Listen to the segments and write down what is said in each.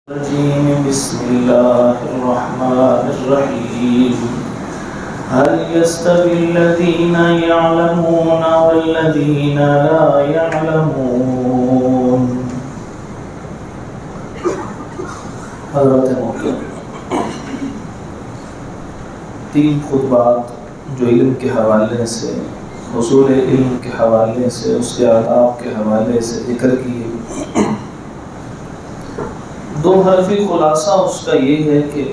بسم الله الرحمن الرحيم هل يستوي الذين يعلمون والذين لا يعلمون۔ حضرت محترم، تین خطبات جو علم کے حوالے سے، حصول علم کے حوالے سے، اس کے آداب کے حوالے سے ذکر کیے۔ دو حرفی خلاصہ اس کا یہ ہے کہ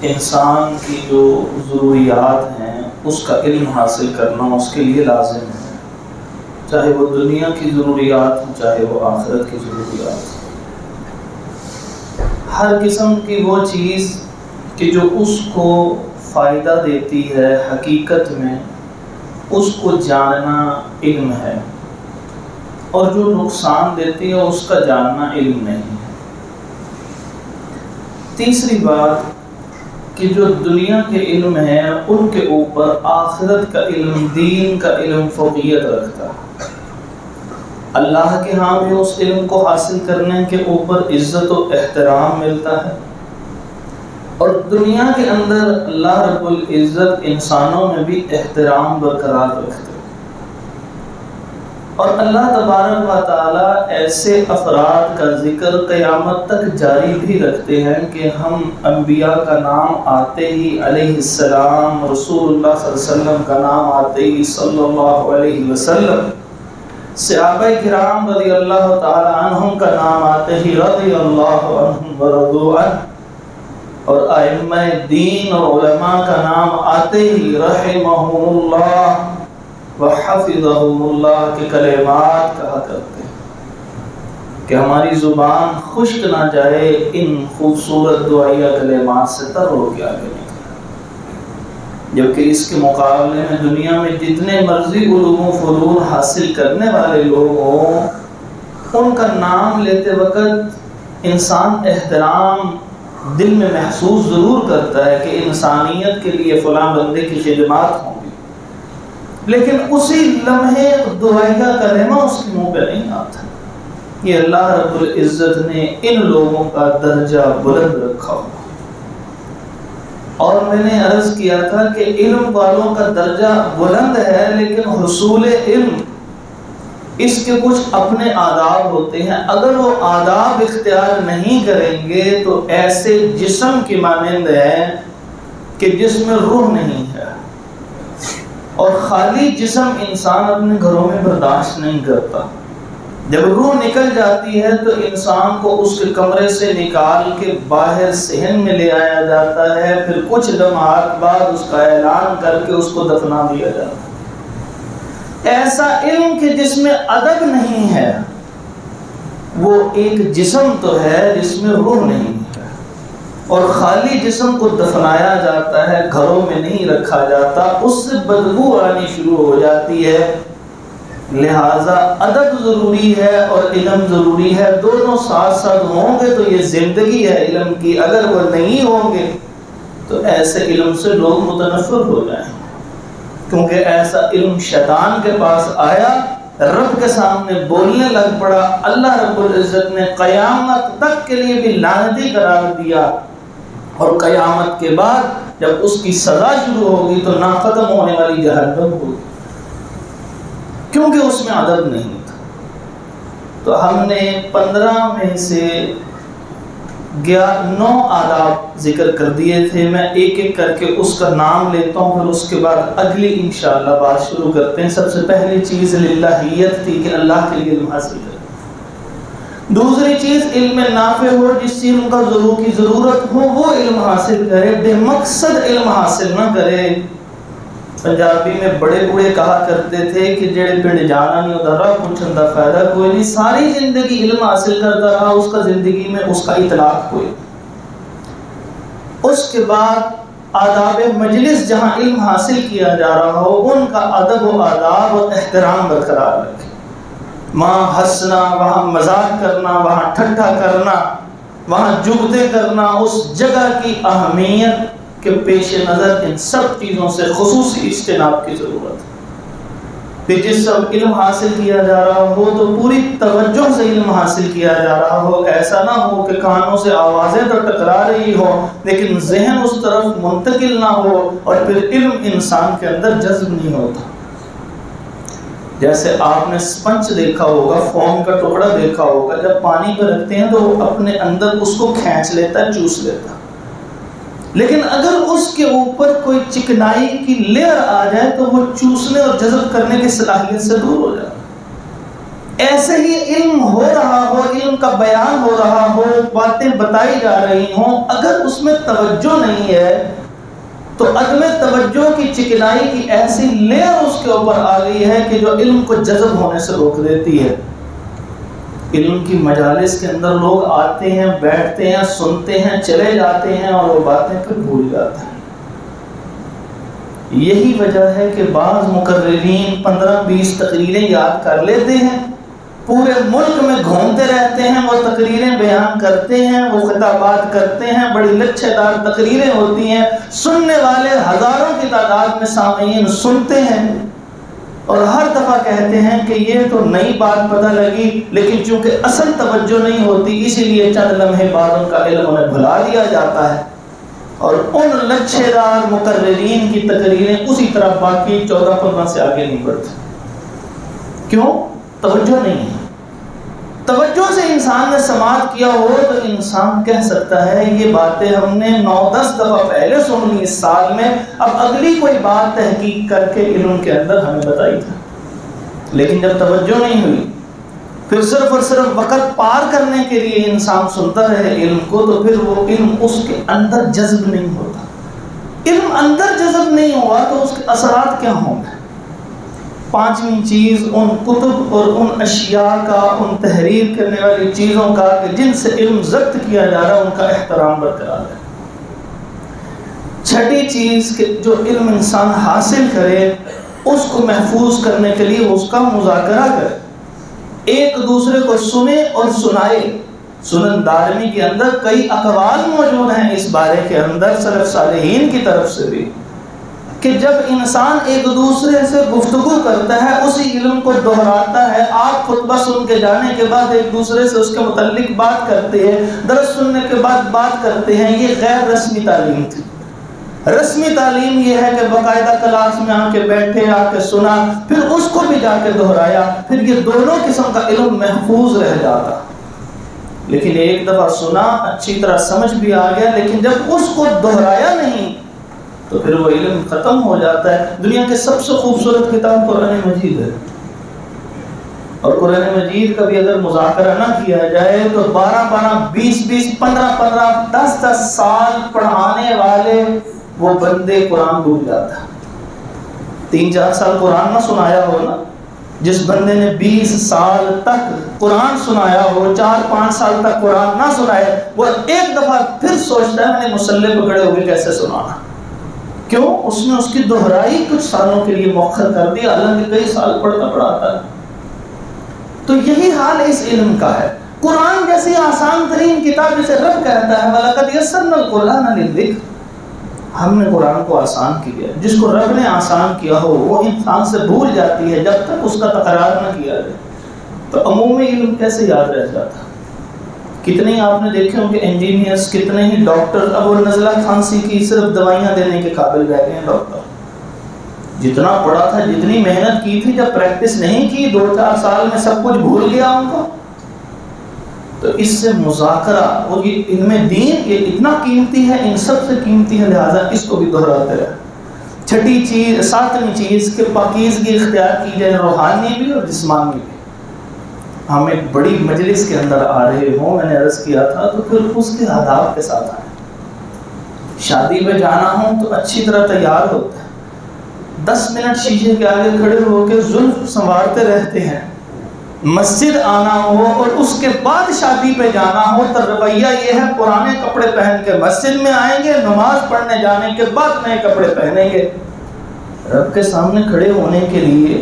انسان کی جو ضروریات ہیں اس کا علم حاصل کرنا اس کے لیے لازم ہے، چاہے وہ دنیا کی ضروریات ہوں چاہے وہ آخرت کی ضروریات ہوں۔ ہر قسم کی وہ چیز کہ جو اس کو فائدہ دیتی ہے حقیقت میں، اس کو جاننا علم ہے، اور جو نقصان دیتی ہے اس کا جاننا علم نہیں ہے۔ تیسری بات کہ جو دنیا کے علم ہیں ان کے اوپر آخرت کا علم، دین کا علم فوقیت رکھتا ہے۔ اللہ کے ہاں بھی اس علم کو حاصل کرنے کے اوپر عزت و احترام ملتا ہے، اور دنیا کے اندر اللہ رب العزت انسانوں میں بھی احترام برقرار رکھتے ہیں۔ اور اللہ تبارک و تعالیٰ ایسے افراد کا ذکر قیامت تک جاری بھی رکھتے ہیں کہ ہم انبیاء کا نام آتے ہی علیہ السلام، رسول اللہ صلی اللہ علیہ وسلم کا نام آتے ہی صلی اللہ علیہ وسلم، صحابہ کرام رضی اللہ تعالی عنہم کا نام آتے ہی رضی اللہ عنہم ورضوا عنہ، اور ائمہ دین اور علماء کا نام آتے ہی رحمہم اللہ وحفظہم اللہ کے کلمات کہا کرتے ہیں کہ ہماری زبان خشک نہ جائے ان خوبصورت دعائیہ کلمات سے تر ہو کے آگے نکلے۔ جبکہ اس کے مقابلے میں دنیا میں جتنے مرضی علوم و فنون حاصل کرنے والے لوگ ہوں، ان کا نام لیتے وقت انسان احترام دل میں محسوس ضرور کرتا ہے کہ انسانیت کے لیے فلاں بندے کی خدمات ہوں، لیکن اسی لمحے دعائیہ کلمہ اس کے منہ پہ نہیں آتا۔ یہ اللہ رب العزت نے ان لوگوں کا درجہ بلند رکھا ہوا، اور میں نے عرض کیا تھا کہ علم والوں کا درجہ بلند ہے، لیکن حصول علم اس کے کچھ اپنے آداب ہوتے ہیں۔ اگر وہ آداب اختیار نہیں کریں گے تو ایسے جسم کی مانند ہے کہ جس میں روح نہیں ہے، اور خالی جسم انسان اپنے گھروں میں برداشت نہیں کرتا۔ جب روح نکل جاتی ہے تو انسان کو اس کے کمرے سے نکال کے باہر صحن میں لے آیا جاتا ہے، پھر کچھ لمحات بعد اس کا اعلان کر کے اس کو دفنا دیا جاتا ہے۔ ایسا علم کہ جس میں ادب نہیں ہے، وہ ایک جسم تو ہے جس میں روح نہیں ہے، اور خالی جسم کو دفنایا جاتا ہے، گھروں میں نہیں رکھا جاتا، اس سے بدبو آنی شروع ہو جاتی ہے۔ لہٰذا ادب ضروری ہے اور علم ضروری ہے، دونوں ساتھ ساتھ ہوں گے تو یہ زندگی ہے علم کی۔ اگر وہ نہیں ہوں گے تو ایسے علم سے لوگ متنفر ہو جائیں گے، کیونکہ ایسا علم شیطان کے پاس آیا، رب کے سامنے بولنے لگ پڑا، اللہ رب العزت نے قیامت تک کے لیے بھی لعنتی قرار دیا، اور قیامت کے بعد جب اس کی سزا شروع ہوگی تو نہ ختم ہونے والی جہنم ہوگی، کیونکہ اس میں ادب نہیں تھا۔ تو ہم نے 15 میں سے 9 آداب ذکر کر دیے تھے، میں ایک ایک کر کے اس کا نام لیتا ہوں، پھر اس کے بعد اگلی انشاءاللہ بات شروع کرتے ہیں۔ سب سے پہلی چیز للہیت تھی کہ اللہ کے لیے علم حاصل کریں۔ دوسری چیز علم نافع ہو، جس علم کا کی ضرورت ہو وہ علم حاصل کرے، بے مقصد علم حاصل نہ کرے۔ پنجابی میں بڑے بوڑھے کہا کرتے تھے کہ جڑے پنڈ جانا نہیں ہوتا رہا پوچھن دا فائدہ کوئی نہیں۔ ساری زندگی علم حاصل کرتا رہا، اس کا زندگی میں اس کا اطلاق کوئی۔ اس کے بعد آداب مجلس، جہاں علم حاصل کیا جا رہا ہو ان کا ادب و آداب و احترام برقرار رکھے۔ وہاں ہنسنا، وہاں مذاق کرنا، وہاں ٹھٹھا کرنا، وہاں جگتے کرنا، اس جگہ کی اہمیت کے پیش نظر ان سب چیزوں سے خصوصی اجتناب کی ضرورت ہے۔ کہ جس وقت علم حاصل کیا جا رہا ہو تو پوری توجہ سے علم حاصل کیا جا رہا ہو، ایسا نہ ہو کہ کانوں سے آوازیں تو ٹکرا رہی ہو لیکن ذہن اس طرف منتقل نہ ہو اور پھر علم انسان کے اندر جذب نہیں ہوتا۔ جیسے آپ نے سپنج دیکھا ہوگا، فوم کا ٹکڑا دیکھا ہوگا، جب پانی پہ رکھتے ہیں تو وہ اپنے اندر اس کو کھینچ لیتا ہے، چوس لیتا ہے، لیکن اگر اس کے اوپر کوئی چکنائی کی لیئر آ جائے تو وہ چوسنے اور جذب کرنے کی صلاحیت سے دور ہو جائے۔ ایسے ہی علم ہو رہا ہو، علم کا بیان ہو رہا ہو، باتیں بتائی جا رہی ہوں، اگر اس میں توجہ نہیں ہے تو عدم توجہ کی چکنائی کی ایسی لیئر اس کے اوپر آ گئی ہے کہ جو علم کو جذب ہونے سے روک دیتی ہے۔ علم کی مجالس کے اندر لوگ آتے ہیں، بیٹھتے ہیں، سنتے ہیں، چلے جاتے ہیں اور وہ باتیں پھر بھول جاتے ہیں۔ یہی وجہ ہے کہ بعض مقررین 15-20 تقریریں یاد کر لیتے ہیں، پورے ملک میں گھومتے رہتے ہیں، وہ تقریریں بیان کرتے ہیں، وہ خطابات کرتے ہیں، بڑی لچھے دار تقریریں ہوتی ہیں، سننے والے ہزاروں کی تعداد میں سامعین سنتے ہیں اور ہر دفعہ کہتے ہیں کہ یہ تو نئی بات پتہ لگی، لیکن چونکہ اصل توجہ نہیں ہوتی اسی لیے چند لمحے بعد ان کا علم انہیں بھلا دیا جاتا ہے اور ان لچھے دار مقررین کی تقریریں اسی طرح باقی 14-15 سے آگے نہیں بڑھتی۔ کیوں؟ توجہ نہیں ہے۔ توجہ سے انسان نے سماعت کیا ہو تو انسان کہہ سکتا ہے یہ باتیں ہم نے 9-10 دفعہ پہلے سن لی اس سال میں، اب اگلی کوئی بات تحقیق کر کے علم کے اندر ہمیں بتائی تھا، لیکن جب توجہ نہیں ہوئی پھر صرف اور صرف وقت پار کرنے کے لیے انسان سنتا رہے علم کو تو پھر وہ علم اس کے اندر جذب نہیں ہوتا۔ علم اندر جذب نہیں ہوا تو اس کے اثرات کیا ہوں گے؟ 5ویں چیز ان کتب اور ان اشیاء کا، ان تحریر کرنے والی چیزوں کا کہ جن سے علم ضبط کیا جا رہا ہے ان کا احترام برقرار ہے۔ 6ٹھی چیز کہ جو علم انسان حاصل کرے اس کو محفوظ کرنے کے لیے اس کا مذاکرہ کرے، ایک دوسرے کو سنے اور سنائے۔ سنن دارمی کے اندر کئی اقوال موجود ہیں اس بارے کے اندر سلف صالحین کی طرف سے بھی کہ جب انسان ایک دوسرے سے گفتگو کرتا ہے اسی علم کو دہراتا ہے۔ آپ خطبہ سن کے جانے کے بعد ایک دوسرے سے اس کے متعلق بات کرتے ہیں، درس سننے کے بعد بات کرتے ہیں، یہ غیر رسمی تعلیم تھی۔ رسمی تعلیم یہ ہے کہ باقاعدہ کلاس میں آ کے بیٹھے، آ کے سنا، پھر اس کو بھی جا کے دہرایا، پھر یہ دونوں قسم کا علم محفوظ رہ جاتا۔ لیکن ایک دفعہ سنا، اچھی طرح سمجھ بھی آ گیا، لیکن جب اس کو دہرایا نہیں تو پھر وہ علم ختم ہو جاتا ہے۔ دنیا کے سب سے خوبصورت کتاب قرآن مجید ہے، اور قرآن مجید کا بھی اگر مذاکرہ نہ کیا جائے تو 12-12, 20-20, 15-15, 10-10 سال پڑھانے والے وہ بندے قرآن بھول جاتا ہے۔ 3-4 سال قرآن نہ سنایا ہو نا، جس بندے نے 20 سال تک قرآن سنایا ہو، 4-5 سال تک قرآن نہ سنائے، وہ ایک دفعہ پھر سوچتا ہے میں نے مصلی پہ کھڑے ہوئے کیسے سنانا۔ کیوں؟ اس نے اس کی دہرائی کچھ سالوں کے لیے مؤخر کر دیا، حالانکہ کئی سال پڑھتا پڑھاتا ہے۔ تو یہی حال اس علم کا ہے۔ قرآن جیسی آسان ترین کتاب جسے رب کہتا ہے وَلَقَدْ يَسَّرْنَا الْقُرْآنَ لِلذِّكْرِ، ہم نے قرآن کو آسان کیا ہے۔ جس کو رب نے آسان کیا ہو وہ انسان سے بھول جاتی ہے جب تک اس کا تکرار نہ کیا جائے۔ تو عمومی علم کیسے یاد رہ جاتا؟ کتنے ہی آپ نے دیکھے ہوں کہ انجینئرز، کتنے ہی ڈاکٹر اب وہ نزلہ کھانسی کی صرف دوائیاں دینے کے قابل رہ گئے ہیں۔ ڈاکٹر جتنا پڑھا تھا، جتنی محنت کی تھی، جب پریکٹس نہیں کی 2-4 سال میں سب کچھ بھول گیا ان کو۔ تو اس سے مذاکرہ اور یہ علم دین یہ اتنا قیمتی ہے، ان سب سے قیمتی ہے، لہٰذا اس کو بھی دہراتے رہے۔ 7ویں چیز کہ پاکیزگی اختیار کی جائے، روحانی بھی اور جسمانی بھی۔ ہم ایک بڑی مجلس کے اندر آ رہے ہوں، میں نے عرض کیا تھا، تو پھر اس کے آداب کے ساتھ آئیں۔ شادی پہ جانا ہوں تو اچھی طرح تیار ہوتے ہیں، 10 منٹ شیشے کے آگے کھڑے ہو کے زلف سنوارتے رہتے ہیں۔ مسجد آنا ہو اور اس کے بعد شادی پہ جانا ہو تو رویہ یہ ہے پرانے کپڑے پہن کے مسجد میں آئیں گے، نماز پڑھنے جانے کے بعد نئے کپڑے پہنیں گے۔ رب کے سامنے کھڑے ہونے کے لیے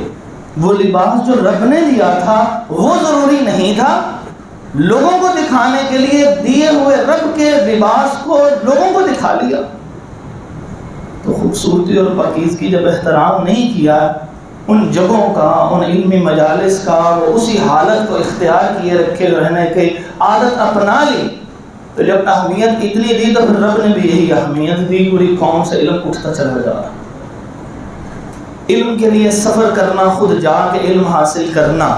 وہ لباس جو رب نے دیا تھا وہ ضروری نہیں تھا، لوگوں کو دکھانے کے لیے دیے ہوئے رب کے لباس کو لوگوں کو دکھا لیا۔ تو خوبصورتی اور پاکیزگی جب احترام نہیں کیا ان جگہوں کا، ان علمی مجالس کا، وہ اسی حالت کو اختیار کیے رکھے رہنے کی عادت اپنا لی، تو جب اہمیت اتنی دی تو پھر رب نے بھی یہی اہمیت دی، پوری قوم سے علم اٹھتا چلا جا رہا۔ علم کے لیے سفر کرنا، خود جا کے علم حاصل کرنا،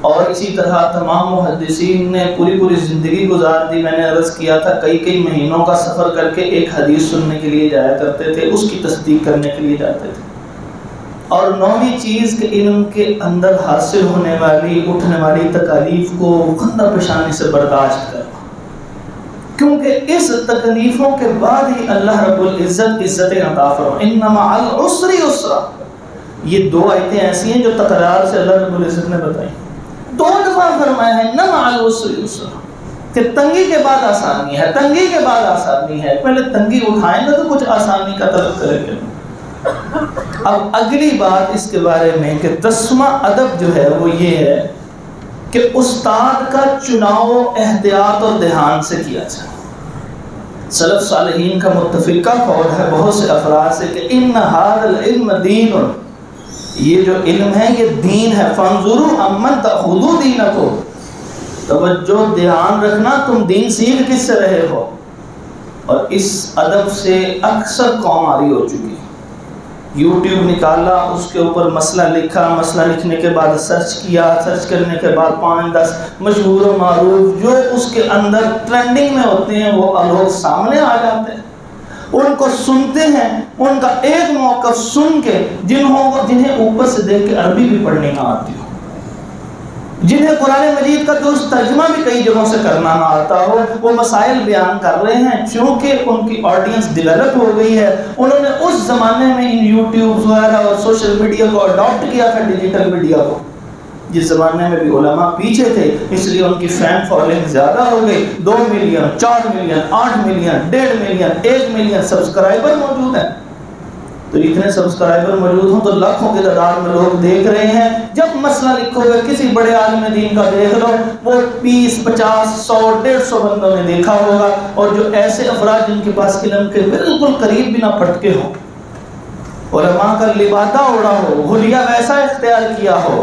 اور اسی طرح تمام محدثین نے پوری زندگی گزار دی۔ میں نے عرض کیا تھا کئی مہینوں کا سفر کر کے ایک حدیث سننے کے لیے جایا کرتے تھے، اس کی تصدیق کرنے کے لیے جاتے تھے۔ اور نویں چیز کہ علم کے اندر حاصل ہونے والی اٹھنے والی تکالیف کو خندہ پیشانی سے برداشت کرنا، کیونکہ اس تکلیفوں کے بعد ہی اللہ رب العزت عزت عطا فرمائے۔ ان مع العسر یسرا، یہ دو آیتیں ایسی ہیں جو تکرار سے اللہ رب العزت نے بتائی، 2 دفعہ فرمایا ہے نہ مع العسر یسرا، کہ تنگی کے بعد آسانی ہے، تنگی کے بعد آسانی ہے۔ پہلے تنگی اٹھائیں گے تو کچھ آسانی کا طلب کریں گے۔ اب اگلی بات اس کے بارے میں کہ 10واں ادب جو ہے وہ یہ ہے کہ استاد کا چناؤ احتیاط اور دھیان سے کیا جائے۔ سلف صالحین کا متفقہ قول ہے بہت سے افراد سے کہ ان ھذا العلم دین، یہ جو علم ہے یہ دین ہے، فانظروا امن تاخذوا دینکم، توجہ دھیان رکھنا تم دین سیکھ کس سے رہے ہو۔ اور اس ادب سے اکثر قوم آری ہو چکی ہے۔ یوٹیوب نکالا، اس کے اوپر مسئلہ لکھا، مسئلہ لکھنے کے بعد سرچ کیا، سرچ کرنے کے بعد 5-10 مشہور و معروف جو اس کے اندر ٹرینڈنگ میں ہوتے ہیں وہ لوگ سامنے آ جاتے ہیں، ان کو سنتے ہیں، ان کا ایک موقف سن کے جنہیں اوپر سے دیکھ کے عربی بھی پڑھنے نہ آتی ہو، جنہیں قرآن مجید کا درست ترجمہ بھی کئی جگہوں سے کرنا نہ آتا ہو، وہ مسائل بیان کر رہے ہیں، چونکہ ان کی آڈینس ڈیولپ ہو گئی ہے، انہوں نے اس زمانے میں ان یوٹیوب وغیرہ اور سوشل میڈیا کو اڈاپٹ کیا تھا، ڈیجیٹل میڈیا کو، جس زمانے میں بھی علماء پیچھے تھے، اس لیے ان کی فین فالوئنگ زیادہ ہو گئی، 2 million 4 million 8 million 1.5 million 1 million subscriber موجود ہیں۔ تو اتنے سبسکرائبر موجود ہوں تو لاکھوں کی تعداد میں لوگ دیکھ رہے ہیں۔ جب مسئلہ لکھو گے کسی بڑے عالم دین کا دیکھ لو، وہ 20 50 100 150 بندوں نے دیکھا ہوگا، اور جو ایسے افراد جن کے پاس علم کے بالکل قریب بھی نہ پھٹکے ہوں، علماء کا لبادہ اڑا ہو، حلیہ ویسا اختیار کیا ہو،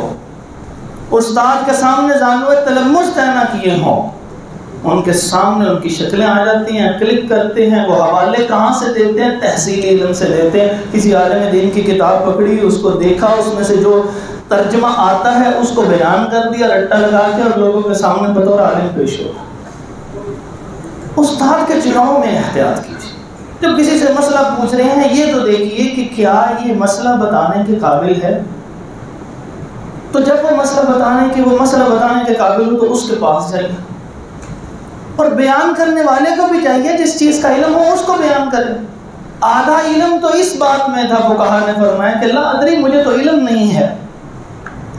استاد کے سامنے زانوِ تلمس طے نہ کیے ہوں، ان کے سامنے ان کی شکلیں آ جاتی ہیں، کلک کرتے ہیں، وہ حوالے کہاں سے دیتے ہیں؟ تحصیلی علم سے دیتے ہیں۔ کسی عالم دین کی کتاب پکڑی، اس کو دیکھا، اس میں سے جو ترجمہ آتا ہے اس کو بیان کر دیا رٹا لگا کے، اور لوگوں کے سامنے بطور عالم پیش ہو۔ استاد کے چناؤ میں احتیاط کیجیے۔ جب کسی سے مسئلہ پوچھ رہے ہیں یہ تو دیکھیے کہ کیا یہ مسئلہ بتانے کے قابل ہے، تو جب وہ مسئلہ بتانے کے قابل ہو تو اس کے پاس جائیے، اور بیان کرنے والے کو بھی چاہیے جس چیز کا علم ہو اس کو بیان کرے۔ آدھا علم تو اس بات میں تھا، فقہا نے فرمایا کہ لا ادری، مجھے تو علم نہیں ہے۔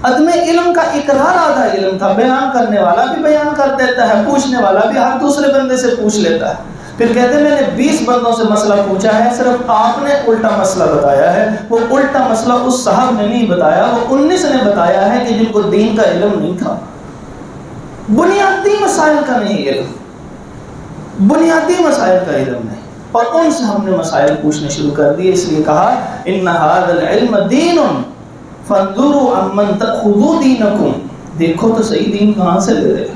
عدم علم کا اقرار آدھا علم تھا، بیان کرنے والا بھی بیان کر دیتا ہے، پوچھنے والا بھی ہر دوسرے بندے سے پوچھ لیتا ہے، پھر کہتے ہیں میں نے 20 بندوں سے مسئلہ پوچھا ہے، صرف آپ نے الٹا مسئلہ بتایا ہے۔ وہ الٹا مسئلہ اس صاحب نے نہیں بتایا، وہ 19 نے بتایا ہے کہ جن کو دین کا علم نہیں تھا، بنیادی مسائل کا نہیں علم، بنیادی مسائل کا علم نہیں، اور ان سے ہم نے مسائل پوچھنے شروع کر دیے۔ اس لیے کہا ان ھذا العلم دین فانظروا امن تاخذوا دینکم، دیکھو تو صحیح دین کہاں سے لے رہے،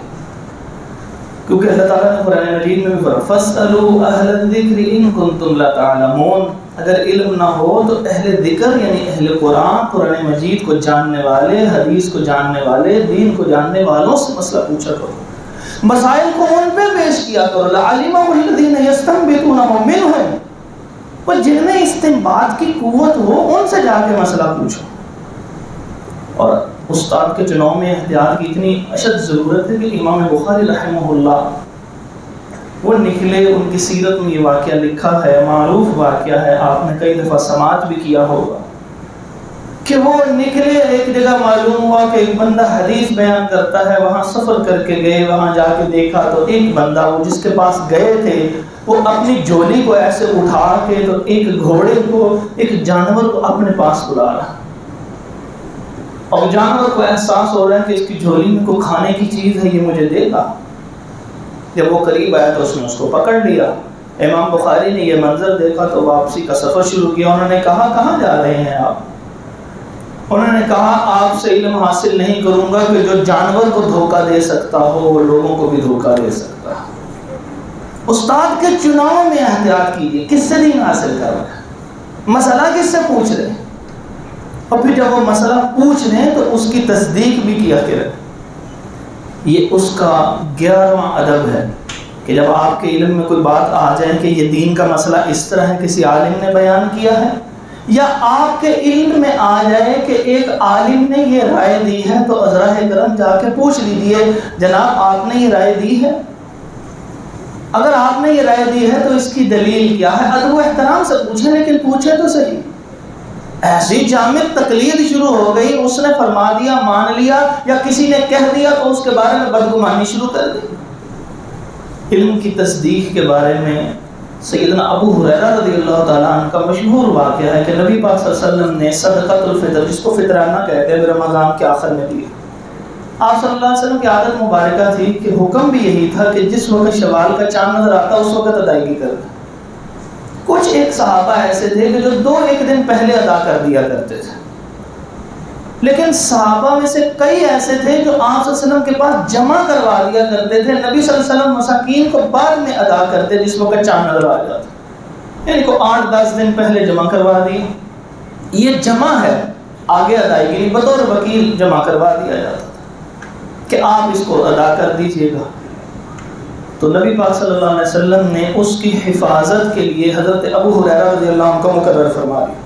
کیونکہ اللہ تعالیٰ نے قرآن مجید میں بھی فرمایا فاسألوا اہل الذکر ان کنتم لا تعلمون، اگر علم نہ ہو تو اہل ذکر یعنی اہل قرآن مجید کو جاننے والے، حدیث کو جاننے والے، دین کو جاننے والوں سے مسئلہ پوچھا کرو، مسائل کو ان پہ پیش کیا کرو۔ لعلمہ الذین یستنبطونہ منہم، اور جن میں استنباط کی قوت ہو ان سے جا کے مسئلہ پوچھو۔ اور استاد کے چناؤ میں احتیاط کی اتنی اشد ضرورت ہے کہ امام بخاری رحمہ اللہ وہ نکلے، ان کی سیرت میں یہ واقعہ لکھا ہے، معروف واقعہ ہے، آپ نے کئی دفعہ سماعت بھی کیا ہوگا کہ وہ نکلے، ایک جگہ معلوم ہوا کہ ایک بندہ حدیث بیان کرتا ہے، وہاں سفر کر کے گئے، وہاں جا کے دیکھا تو ایک بندہ وہ جس کے پاس گئے تھے وہ اپنی جولی کو ایسے اٹھا کے تو ایک گھوڑے کو، ایک جانور کو اپنے پاس بلا رہا، اور جانور کو احساس ہو رہا ہے کہ اس کی جھولی میں کوئی کھانے کی چیز ہے، یہ مجھے دے گا۔ جب وہ قریب آیا تو اس نے اس کو پکڑ لیا۔ امام بخاری نے یہ منظر دیکھا تو واپسی کا سفر شروع کیا۔ انہوں نے کہا کہاں جا رہے ہیں آپ؟ انہوں نے کہا آپ سے علم حاصل نہیں کروں گا کہ جو جانور کو دھوکہ دے سکتا ہو وہ لوگوں کو بھی دھوکہ دے سکتا ہے۔ استاد کے چناؤ میں احتیاط کیجیے، کس سے دین حاصل کر رہے ہیں، مسئلہ کس سے پوچھ رہے ہیں، اور پھر جب وہ مسئلہ پوچھ رہے ہیں تو اس کی تصدیق بھی کیا کریں۔ یہ اس کا 11واں ادب ہے کہ جب آپ کے علم میں کوئی بات آ جائے کہ یہ دین کا مسئلہ اس طرح ہے، کسی عالم نے بیان کیا ہے، یا آپ کے علم میں آ جائے کہ ایک عالم نے یہ رائے دی ہے، تو عذراء کرم جا کے پوچھ لیجیے جناب آپ نے یہ رائے دی ہے، اگر آپ نے یہ رائے دی ہے تو اس کی دلیل کیا ہے۔ ادب و احترام سے پوچھیں، لیکن پوچھیں تو صحیح۔ ایسی جامد تقلید شروع ہو گئی، اس نے فرما دیا مان لیا، یا کسی نے کہہ دیا تو اس کے بارے میں بدگمانی شروع کر دی۔ علم کی تصدیق کے بارے میں سیدنا ابو ہریرہ رضی اللہ تعالیٰ عنہ کا مشہور واقعہ ہے کہ نبی پاک صلی اللہ علیہ وسلم نے صدقۃ الفطر، جس کو فطرانہ کہتے ہیں، رمضان کے آخر میں دیا۔ آپ صلی اللہ علیہ وسلم کی عادت مبارکہ تھی کہ حکم بھی یہی تھا کہ جس وقت شوال کا چاند نظر آتا اس وقت ادائیگی کر دیں۔ کچھ ایک صحابہ ایسے تھے کہ جو 2-1 دن پہلے ادا کر دیا کرتے تھے، لیکن صحابہ میں سے کئی ایسے تھے جو آپ صلی اللہ علیہ وسلم کے پاس جمع کروا دیا کرتے تھے، نبی صلی اللہ علیہ وسلم مساکین کو بعد میں ادا کرتے جس وقت چاند نظر آ جاتا، یعنی کو 8-10 دن پہلے جمع کروا دی۔ یہ جمع ہے، آگے ادائیگی نہیں، بطور وکیل جمع کروا دیا جاتا کہ آپ اس کو ادا کر دیجئے گا۔ تو نبی پاک صلی اللہ علیہ وسلم نے اس کی حفاظت کے لیے حضرت ابو ہریرہ رضی اللہ عنہ کو مقرر فرما دیا۔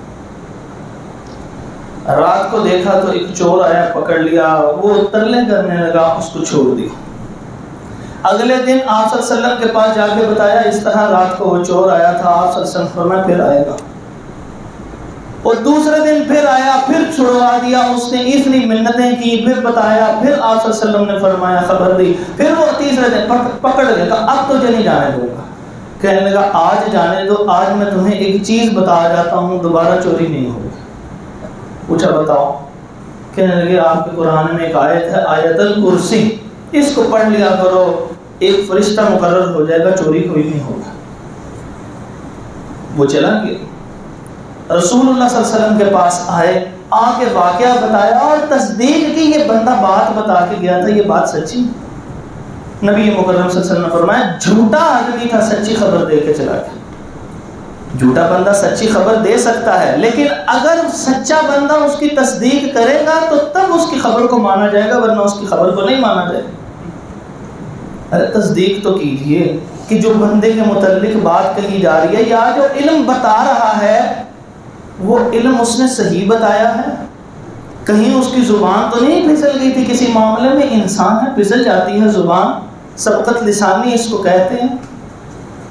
رات کو دیکھا تو ایک چور آیا، پکڑ لیا، وہ ترلے کرنے لگا، اس کو چھوڑ دیا۔ اگلے دن آپ صلی اللہ علیہ وسلم کے پاس جا کے بتایا اس طرح رات کو وہ چور آیا تھا، آپ صلی اللہ علیہ وسلم فرمایا پھر آئے گا، اور دوسرے دن پھر آیا، پھر چھڑوا دیا، اس نے اتنی منتیں کی، پھر بتایا، پھر آپ صلی اللہ علیہ وسلم نے فرمایا خبر دی، پھر وہ تیسرے دن پکڑ لیتا، اب تجھے نہیں جانے دوں گا، کہنے لگا آج جانے دو، آج میں تمہیں ایک چیز بتا جاتا ہوں، دوبارہ چوری نہیں ہوگی۔ پوچھا بتاؤ، کہنے لگے آپ کے قرآن میں ایک آیت ہے آیت الکرسی، اس کو پڑھ لیا کرو، ایک فرشتہ مقرر ہو جائے گا، چوری کوئی نہیں ہوگا۔ وہ چلا گیا، رسول اللہ صلی اللہ علیہ وسلم کے پاس آئے، آ کے واقعہ بتایا اور تصدیق کی، یہ بندہ بات بتا کے گیا تھا، یہ بات سچی۔ نبی مکرم صلی اللہ علیہ وسلم نے فرمایا جھوٹا آدمی تھا، سچی خبر دے کے چلا گیا۔ جھوٹا بندہ سچی خبر دے سکتا ہے، لیکن اگر سچا بندہ اس کی تصدیق کرے گا تو تب اس کی خبر کو مانا جائے گا، ورنہ اس کی خبر کو نہیں مانا جائے گا۔ ارے تصدیق تو کیجئے کہ جو بندے کے متعلق بات کہی جا رہی ہے یا جو علم بتا رہا ہے وہ علم اس نے صحیح بتایا ہے، کہیں اس کی زبان تو نہیں پھسل گئی تھی۔ کسی معاملے میں انسان ہے، پھسل جاتی ہے زبان، سبقت لسانی اس کو کہتے ہیں۔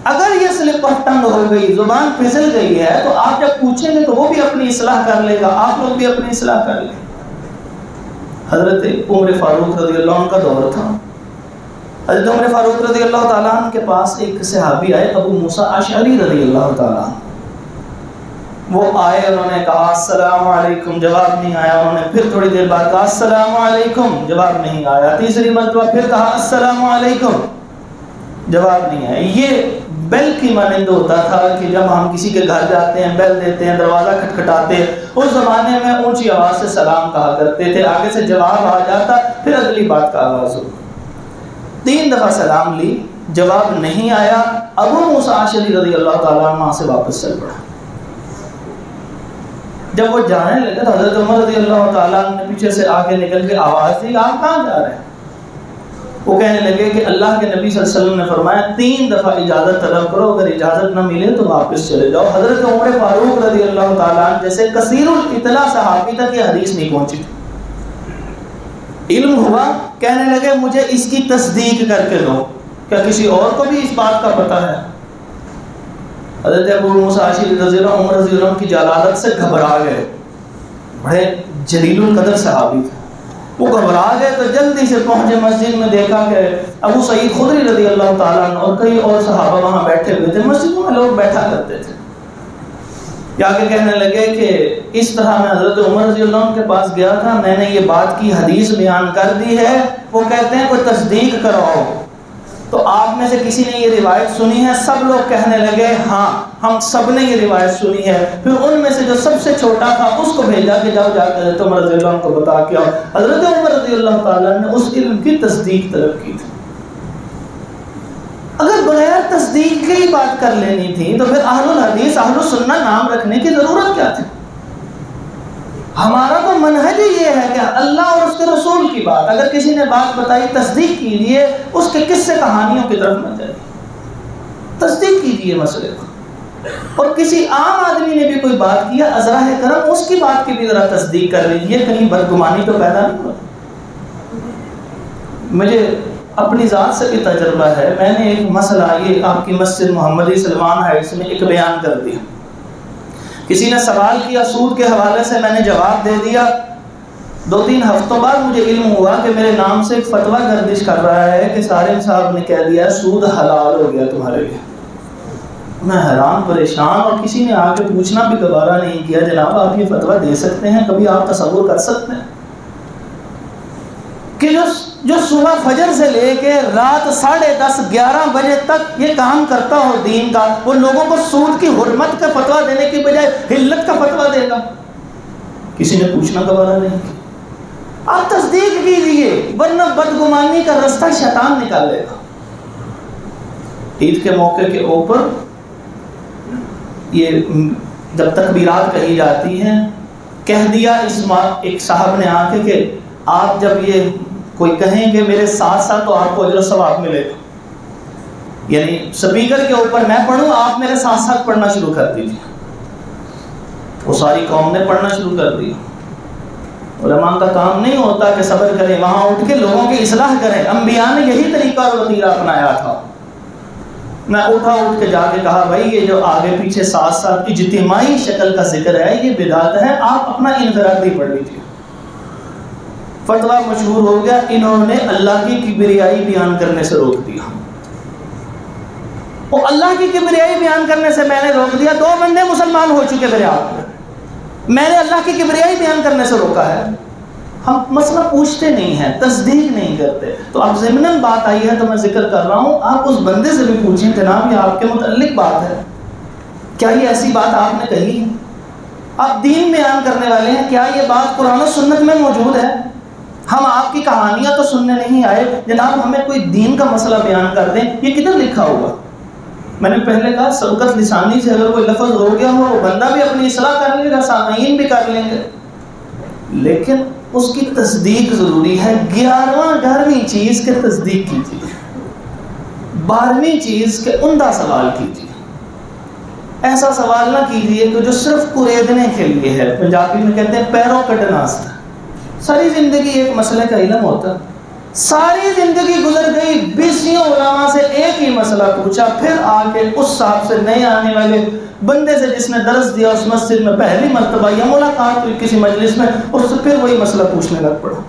اگر یہ سلپ آف ٹنگ ہو گئی، زبان پھسل گئی ہے، تو آپ جب پوچھیں گے تو وہ بھی اپنی اصلاح کر لے گا، آپ لوگ بھی اپنی اصلاح کر لیں۔ حضرت عمر فاروق رضی اللہ عنہ کا دور تھا۔ حضرت عمر فاروق رضی اللہ تعالیٰ عنہ کے پاس ایک صحابی آئے، ابو موسیٰ اشعری رضی اللہ تعالیٰ عنہ۔ وہ آئے، انہوں نے کہا السلام علیکم، جواب نہیں آیا، انہوں نے پھر تھوڑی دیر بعد کہا السلام علیکم، جواب نہیں آیا، تیسری مرتبہ پھر کہا السلام علیکم، جواب نہیں آیا۔ یہ بیل کی مانند ہوتا تھا کہ جب ہم کسی کے گھر جاتے ہیں، بیل دیتے ہیں، دروازہ کھٹکھٹاتے ہیں، اس زمانے میں اونچی آواز سے سلام کہا کرتے تھے، آگے سے جواب آ جاتا، پھر اگلی بات کا آغاز ہو۔ 3 دفعہ سلام لی، جواب نہیں آیا، ابو موسیٰ اشعری رضی اللہ تعالیٰ عنہ سے واپس چل پڑا۔ جب وہ جانے لگے تو حضرت عمر رضی اللہ تعالیٰ عنہ نے پیچھے سے آگے نکل کے آواز دی، آپ کہاں جا رہے ہیں؟ وہ کہنے لگے کہ اللہ کے نبی صلی اللہ علیہ وسلم نے فرمایا 3 دفعہ اجازت طلب کرو، اگر اجازت نہ ملے تو واپس چلے جاؤ۔ حضرت عمر فاروق رضی اللہ تعالیٰ عنہ جیسے کثیر الاطلاع صحابی تک یہ حدیث نہیں پہنچی، علم ہوا، کہنے لگے مجھے اس کی تصدیق کر کے دو، کیا کسی اور کو بھی اس بات کا پتہ ہے؟ حضرت ابو موسیٰ اشعری رضی اللہ عمر رضی اللہ عنہ کی جلالت سے گھبرا گئے، بڑے جلیل القدر صحابی تھے، وہ گھبرا گئے تو جلدی سے پہنچے مسجد میں، دیکھا کہ ابو سعید خدری رضی اللہ تعالیٰ عنہ اور کئی اور صحابہ وہاں بیٹھے ہوئے تھے، مسجدوں میں لوگ بیٹھا کرتے تھے۔ یا کہ کہنے لگے کہ اس طرح میں حضرت عمر رضی اللہ عنہ کے پاس گیا تھا، میں نے یہ بات کی حدیث بیان کر دی ہے، وہ کہتے ہیں کوئی تصدیق کراؤ۔ تو آپ میں سے کسی نے یہ روایت سنی ہے؟ سب لوگ کہنے لگے ہاں ہم سب نے یہ روایت سنی ہے۔ پھر ان میں سے جو سب سے چھوٹا تھا اس کو بھیجا کہ جاؤ جا کر حضرت عمر رضی اللہ عنہ کو بتا کے آؤ۔ حضرت عمر رضی اللہ تعالیٰ نے اس علم کی تصدیق طلب کی تھی۔ اگر بغیر تصدیق کی بات کر لینی تھی تو پھر اہل الحدیث اہل السنہ نام رکھنے کی ضرورت کیا تھی؟ ہمارا تو منہج یہ ہے کہ اللہ اور اس کے رسول کی بات، اگر کسی نے بات بتائی تصدیق کیجیے، اس کے قصے کہانیوں کی طرف مت جائیے، تصدیق کیجیے مسئلے کو۔ اور کسی عام آدمی نے بھی کوئی بات کیا، ازراہ کرم اس کی بات کی بھی ذرا تصدیق کر لیجیے، کہیں بدگمانی تو پیدا نہیں ہو۔ مجھے اپنی ذات سے بھی تجربہ ہے، میں نے ایک مسئلہ یہ آپ کی مسجد محمدی سلمان ہائٹس میں ایک بیان کر دیا۔ کسی نے سوال کیا سود کے حوالے سے، میں نے جواب دے دیا۔ 2-3 ہفتوں بعد مجھے علم ہوا کہ میرے نام سے ایک فتویٰ گردش کر رہا ہے کہ سارم صاحب نے کہہ دیا سود حلال ہو گیا تمہارے لیے۔ میں حیران پریشان، اور کسی نے آ کے پوچھنا بھی گوارا نہیں کیا جناب آپ یہ فتویٰ دے سکتے ہیں؟ کبھی آپ تصور کر سکتے ہیں کہ جو صبح فجر سے لے کے رات 10:30-11 بجے تک یہ کام کرتا ہو دین کا، وہ لوگوں کو سود کی حرمت کا فتویٰ دینے کی بجائے حلت کا فتویٰ دے گا؟ کسی نے پوچھنا گوارا نہیں کیا۔ آپ تصدیق کیجیے، ورنہ بدگمانی کا رستہ شیطان نکالے گا۔ عید کے موقع کے اوپر یہ جب تکبیرات کہی جاتی ہیں، کہہ دیا ایک صاحب نے آ کے کہ آپ جب یہ کوئی کہیں کہ میرے ساتھ ساتھ تو آپ کو اجر و ثواب ملے گا، یعنی سپیکر کے اوپر میں پڑھوں آپ میرے ساتھ ساتھ پڑھنا شروع کر دیجیے۔ وہ ساری قوم نے پڑھنا شروع کر دیا۔ علماء کا کام نہیں ہوتا کہ صبر کریں، وہاں اٹھ کے لوگوں کی اصلاح کریں۔ انبیاء نے یہی طریقہ اور وتیرہ اپنایا تھا۔ میں اٹھ کے جا کے کہا بھائی یہ جو آگے پیچھے ساتھ ساتھ اجتماعی شکل کا ذکر ہے یہ بدعت ہے، آپ اپنا انفرادی پڑھ لیجیے۔ فتویٰ مشہور ہو گیا، انہوں نے اللہ کی کبریائی بیان کرنے سے روک دیا۔ وہ اللہ کی کبریائی بیان کرنے سے میں نے روک دیا، 2 بندے مسلمان ہو چکے میرے ہاتھ میں نے اللہ کی کبریائی بیان کرنے سے روکا ہے۔ ہم مسئلہ پوچھتے نہیں ہیں، تصدیق نہیں کرتے۔ تو اب ضمناً بات آئی ہے تو میں ذکر کر رہا ہوں، آپ اس بندے سے بھی پوچھیں جناب یہ آپ کے متعلق بات ہے، کیا یہ ایسی بات آپ نے کہی ہے؟ آپ دین بیان کرنے والے ہیں، کیا یہ بات قرآن و سنت میں موجود ہے؟ ہم آپ کی کہانیاں تو سننے نہیں آئے، جناب ہمیں کوئی دین کا مسئلہ بیان کر دیں، یہ کدھر لکھا ہوا؟ میں نے پہلے کہا سبقت لسانی سے اگر کوئی لفظ ہو گیا ہو وہ بندہ بھی اپنی اصلاح کر لے گا، سامعین بھی کر لیں گے، لیکن اس کی تصدیق ضروری ہے۔ 11ویں چیز کے تصدیق کیجیے، 12ویں چیز کے عمدہ سوال کیجیے۔ ایسا سوال نہ کیجیے کہ جو صرف قریدنے کے لیے ہے، پنجابی میں کہتے ہیں پیروں کٹنا۔ ساری زندگی ایک مسئلے کا علم ہوتا، ساری زندگی گزر گئی 20 علماء سے ایک ہی مسئلہ پوچھا، پھر آ کے اس صاحب سے نئے آنے والے بندے سے جس نے درس دیا اس مسجد میں پہلی مرتبہ یا ملاقات ہوئی کسی مجلس میں، اس سے پھر وہی مسئلہ پوچھنے لگ پڑا۔